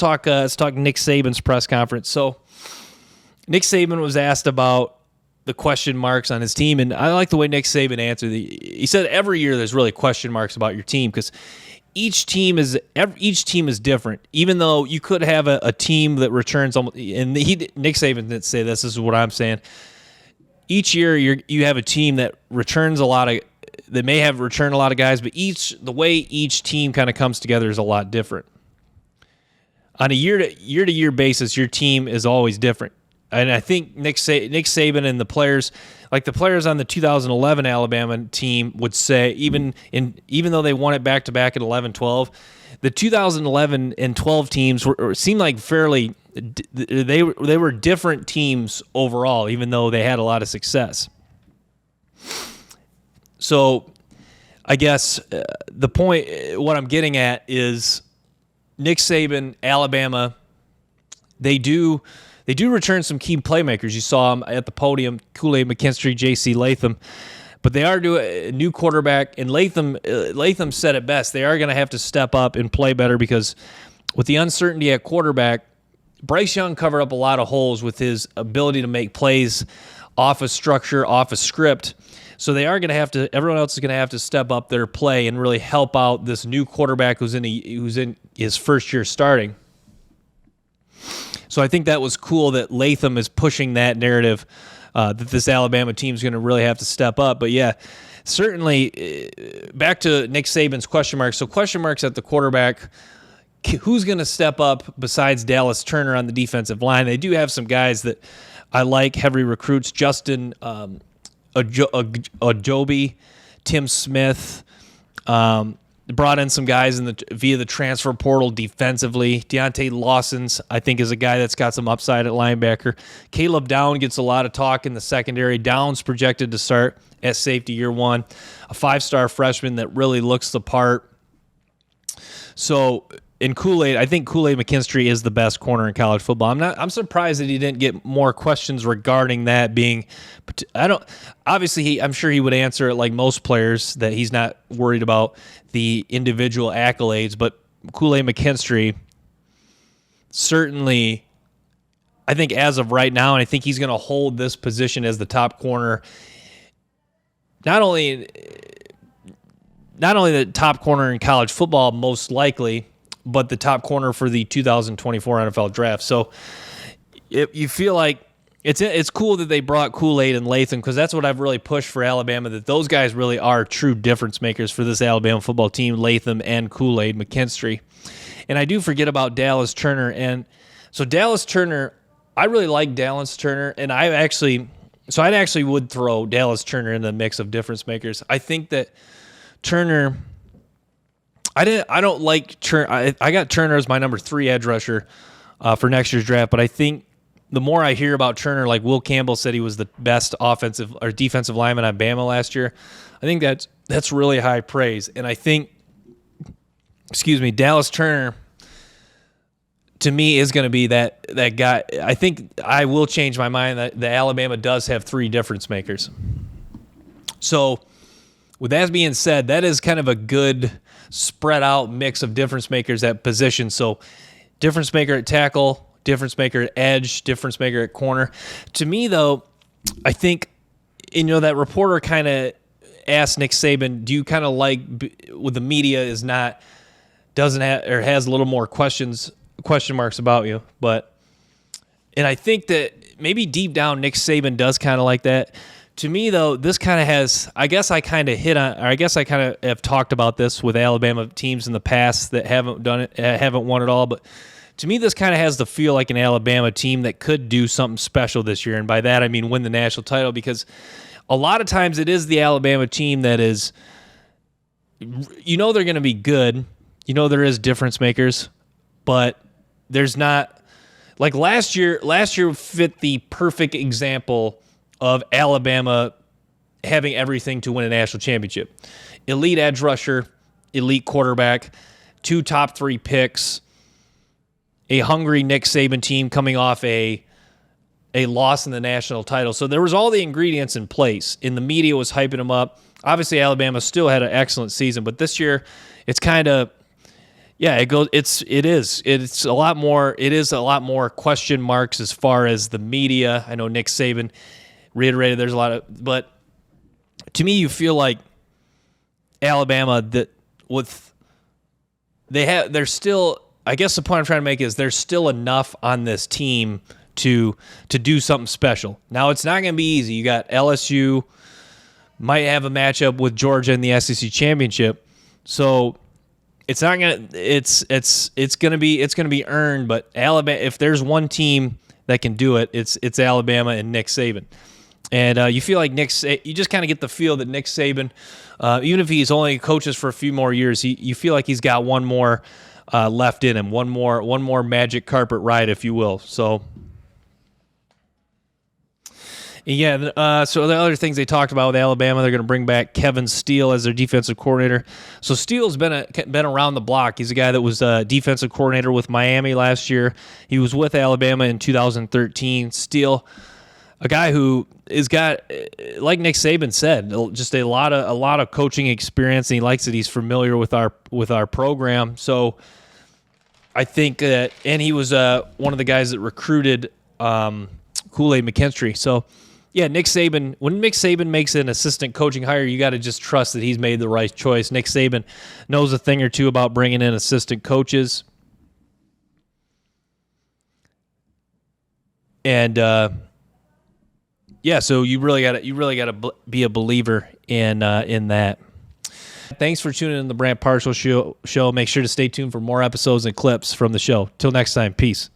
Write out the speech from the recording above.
Let's talk Nick Saban's press conference. So Nick Saban was asked about the question marks on his team, and I like the way Nick Saban answered. He said every year there's really question marks about your team because each team is different. Even though you could have a team that returns almost, and Nick Saban didn't say this. This is what I'm saying. Each year you have a team that returns a lot of, that may have returned a lot of guys, but the way each team kind of comes together is a lot different. On a year-to-year basis, your team is always different. And I think Nick Saban and the players, like the players on the 2011 Alabama team would say, even though they won it back-to-back at 11-12, the 2011 and 12 teams seemed like fairly, they were different teams overall, even though they had a lot of success. So I guess the point, what I'm getting at is Nick Saban, Alabama, they do return some key playmakers. You saw them at the podium, Kool-Aid McKinstry, J.C. Latham. But they are doing a new quarterback, and Latham said it best. They are going to have to step up and play better because with the uncertainty at quarterback, Bryce Young covered up a lot of holes with his ability to make plays off of structure, off of script. So they are going to have to. Everyone else is going to have to step up their play and really help out this new quarterback who's in his first year starting. So I think that was cool that Latham is pushing that narrative that this Alabama team is going to really have to step up. But yeah, certainly back to Nick Saban's question marks. So question marks at the quarterback. Who's going to step up besides Dallas Turner on the defensive line? They do have some guys that I like, heavy recruits. Justin Ajobi, Tim Smith, brought in some guys via the transfer portal defensively. Deontay Lawson's, I think, is a guy that's got some upside at linebacker. Caleb Down gets a lot of talk in the secondary. Down's projected to start at safety year one, a 5-star freshman that really looks the part. So in Kool-Aid, I think Kool-Aid McKinstry is the best corner in college football. I'm surprised that he didn't get more questions regarding that being. I'm sure he would answer it like most players that he's not worried about the individual accolades, but Kool-Aid McKinstry certainly, I think as of right now, and I think he's going to hold this position as the top corner. Not only the top corner in college football, most likely, but the top corner for the 2024 NFL draft. So you feel like it's cool that they brought Kool-Aid and Latham because that's what I've really pushed for Alabama, that those guys really are true difference makers for this Alabama football team, Latham and Kool-Aid McKinstry. And I do forget about Dallas Turner. And so Dallas Turner, I really like Dallas Turner, and I actually would throw Dallas Turner in the mix of difference makers. I think that Turner, I don't like Turner. I got Turner as my number 3 edge rusher for next year's draft, but I think the more I hear about Turner, like Will Campbell said he was the best offensive or defensive lineman on Bama last year, I think that's really high praise. And I think, Dallas Turner, to me, is going to be that guy. I think I will change my mind that the Alabama does have 3 difference makers. So with that being said, that is kind of a good spread out mix of difference makers at position. So difference maker at tackle, difference maker at edge, difference maker at corner. To me, though, I think, that reporter kind of asked Nick Saban, do you kind of like with the media doesn't have or has a little more question marks about you? And I think that maybe deep down Nick Saban does kind of like that. To me, though, this kind of has, I guess I kind of have talked about this with Alabama teams in the past that haven't done it, haven't won it all, but to me, this kind of has the feel like an Alabama team that could do something special this year. And by that, I mean win the national title, because a lot of times it is the Alabama team that is, they're going to be good. There is difference makers, but there's not, like last year fit the perfect example of Alabama having everything to win a national championship. Elite edge rusher, elite quarterback, 2 top 3 picks, a hungry Nick Saban team coming off a loss in the national title. So there was all the ingredients in place, and the media was hyping them up. Obviously, Alabama still had an excellent season, but this year it's kind of, Yeah, it's a lot more. It is a lot more question marks as far as the media. I know Nick Saban reiterated there's a lot of, but to me, you feel like Alabama that with there's still. I guess the point I'm trying to make is there's still enough on this team to do something special. Now it's not going to be easy. You got LSU might have a matchup with Georgia in the SEC championship, so it's not gonna it's gonna be earned. But Alabama, if there's one team that can do it, it's Alabama and Nick Saban. And you feel like you just kind of get the feel that Nick Saban, even if he's only coaches for a few more years, you feel like he's got one more left in him, one more magic carpet ride, if you will. So, yeah. So the other things they talked about with Alabama, they're going to bring back Kevin Steele as their defensive coordinator. So Steele's been around the block. He's a guy that was defensive coordinator with Miami last year. He was with Alabama in 2013. Steele, a guy who has got, like Nick Saban said, just a lot of coaching experience, and he likes it. He's familiar with our program. So I think that, and he was one of the guys that recruited Kool-Aid McKinstry. So yeah, Nick Saban. When Nick Saban makes an assistant coaching hire, you got to just trust that he's made the right choice. Nick Saban knows a thing or two about bringing in assistant coaches, and yeah, so you really got to be a believer in that. Thanks for tuning in to the Brant Parshall Show. Make sure to stay tuned for more episodes and clips from the show. Till next time, peace.